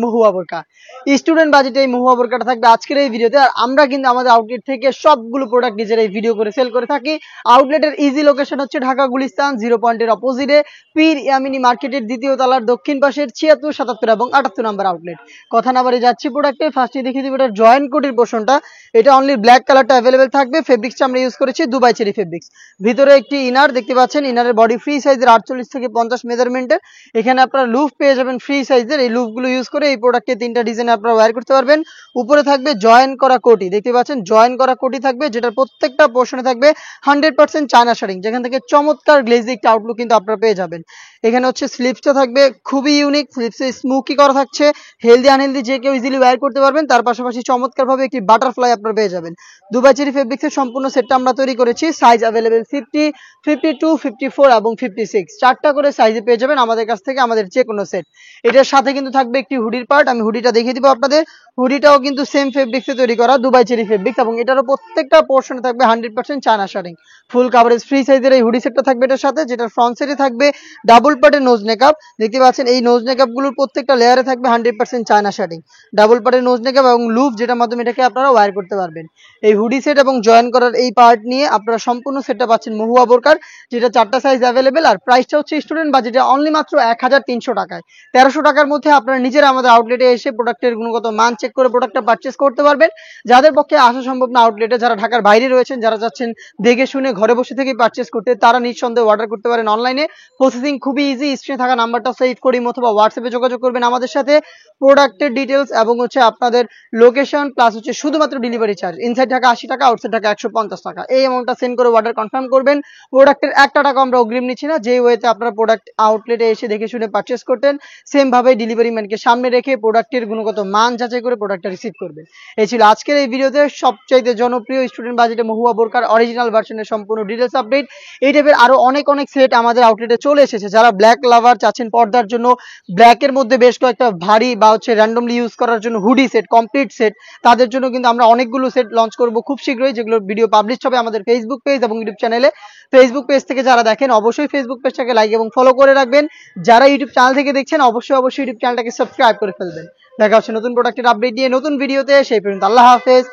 মহুয়া বোরকা স্টুডেন্ট বাজেটে এই মহুয়া বোরকাটা থাকবে আজকের এই ভিডিওতে। আর আমরা কিন্তু আমাদের আউটলেট থেকে সবগুলো প্রোডাক্ট নিজেরাই ভিডিও করে সেল করে থাকি। আউটলেটের ইজি লোকেশন হচ্ছে ঢাকা গুলিস্তান 0 পয়েন্টের অপোজিটে পীর ইয়ামিনী মার্কেটের দ্বিতীয় তলার দক্ষিণ পাশের 76, 77 এবং 78 নম্বর আউটলেট। কথা না বাড়িয়ে যাচ্ছি প্রোডাক্টে, ফার্স্টে দেখিয়ে দিব এটার জয়েন্ট কোটির পোর্শনটা। এটা অনলি ব্ল্যাক কালারটা অ্যাভেলেবেল থাকবে। ফেব্রিক্সটা আমরা ইউজ করেছি দুবাই চেরি ফেব্রিক্স। ভিতরে একটি ইনার দেখতে পাচ্ছেন, ইনারের বডি ফ্রি সাইজের 48 থেকে 50 মেজারমেন্টের। এখানে আপনারা লুফ পেয়ে যাবেন ফ্রি সাইজের। এই লুফগুলো ইউজ করে এই প্রোডাক্টে 3টা ডিজাইন আপনারা ওয়্যার করতে পারবেন। উপরে থাকবে জয়েন করা কোটি, দেখতে পাচ্ছেন জয়েন করা কোটি থাকবে, যেটার প্রত্যেকটা পোর্শনে থাকবে 100% চায়না শাড়িং, যেখান থেকে চমৎকার গ্লেজি একটা আউটলুক কিন্তু আপনারা পেয়ে যাবেন। এখানে হচ্ছে স্লিপসটা থাকবে খুবই ইউনিক, স্লিপসে স্মোকি করা থাকছে, হেলদি আনহেলদি যে কেউ ইজিলি ওয়্যার করতে পারবেন। তার পাশাপাশি চমৎকারভাবে একটি বাটারফ্লাই আপনারা পেয়ে যাবেন। দুবাই চেরি ফেব্রিক্সের সম্পূর্ণ সেটটা আমরা তৈরি করেছি। সাইজ অ্যাভেলেবেল 50, 52, 54 এবং 56, 4টা করে সাইজে পেয়ে যাবেন আমাদের কাছ থেকে, আমাদের যে কোনো সেট। এটার সাথে কিন্তু থাকবে একটি হুডির পার্ট, আমি হুডিটা দেখিয়ে দিব আপনাদের। হুডিটাও কিন্তু সেম ফেব্রিক্সে তৈরি করা, দুবাই চেরি ফেব্রিক্স, এবং এটারও প্রত্যেকটা পোর্শনে থাকবে 100% চায়না শাড়িং। ফুল কাভারেজ ফ্রি সাইজের এই হুডি সেটটা থাকবে এটার সাথে, যেটার ফ্রন্ট সাইডে থাকবে ডাবল পার্টের নোজ নেকআপ। দেখতে পাচ্ছেন এই নোজ নেকআপগুলোর প্রত্যেকটা লেয়ারে থাকবে 100% চায়না শাড়িং, ডাবল পার্টের নোজ নেকআপ এবং লুপ, যেটার মাধ্যমে এটাকে আপনারা ওয়্যার করতে পারবেন। এই হুডি সেট এবং জয়েন করার এই পার্ট নিয়ে আপনারা সম্পূর্ণ সেটটা পাচ্ছেন মহুয়া বোরকার, যেটা 4টা সাইজ অ্যাভেলেবেল। আর প্রাইসটা হচ্ছে স্টুডেন্ট বাজেটে অনলি মাত্র 1300 টাকায়। 1300 টাকার মধ্যে আপনারা নিজেরা আমাদের আউটলেটে এসে প্রোডাক্টের গুণগত মান চেক করে প্রোডাক্টটা পারচেস করতে পারবেন। যাদের পক্ষে আসা সম্ভব না আউটলেটে, যারা ঢাকার বাইরে রয়েছেন, যারা চাচ্ছেন দেখে শুনে ঘরে বসে থেকে পারচেস করতে, তারা নিঃসন্দেহে অর্ডার করতে পারেন অনলাইনে। প্রসেসিং খুবই ইজি, স্ক্রিনে থাকা নাম্বারটা সেভ করি অথবা হোয়াটসঅ্যাপে যোগাযোগ করবেন আমাদের সাথে। প্রোডাক্টের ডিটেলস এবং হচ্ছে আপনাদের লোকেশন প্লাস হচ্ছে শুধুমাত্র ডেলিভারি চার্জ, ইনসাইড ঢাকা 80 টাকা, আউটসাইড ঢাকা 150 টাকা, এই অ্যামাউন্টটা সেন্ড করে অর্ডার কনফার্ম করবেন। প্রোডাক্টের একটা টাকা আমরা অগ্রিম নিচ্ছি না। যে ওয়েতে আপনারা প্রোডাক্ট আউটলেটে এসে দেখে শুনে পারচেস করতেন, সেম ভাবে ডেলিভারি ম্যানকে সামনে রেখে প্রোডাক্টের গুণগত মান যাচাই করে প্রোডাক্টটা রিসিভ করবেন। এই ছিল আজকের এই ভিডিওতে সবচাইতে জনপ্রিয় স্টুডেন্ট বাজেটে মহুয়া বোরকার অরিজিনাল ভার্সনের সম্পূর্ণ ডিটেলস আপডেট। এই টাইপের আরো অনেক সেট আমাদের আউটলেটে চলে এসেছে। যারা ব্ল্যাক লাভার চাচ্ছেন পর্দার জন্য, ব্ল্যাকের মধ্যে বেশ কয়েকটা ভারী বা হচ্ছে র্যান্ডমলি ইউজ করার জন্য হুডি সেট, কমপ্লিট সেট, তাদের জন্য কিন্তু আমরা অনেকগুলো সেট লঞ্চ করব খুব শীঘ্রই, যেগুলোর ভিডিও পাবলিশ হবে আমাদের ফেসবুক পেজ এবং ইউটিউব চ্যানেলে। ফেসবুক পেজ থেকে যারা দেখেন অবশ্যই ফেসবুক পেজটাকে লাইক এবং ফলো করে রাখবেন। যারা ইউটিউব চ্যানেল থেকে দেখছেন অবশ্যই ইউটিউব চ্যানেলটাকে সাবস্ক্রাইব করে ফেলবেন। দেখা হচ্ছে নতুন প্রোডাক্টের আপডেট নিয়ে নতুন ভিডিওতে, সেই পর্যন্ত আল্লাহ হাফেজ।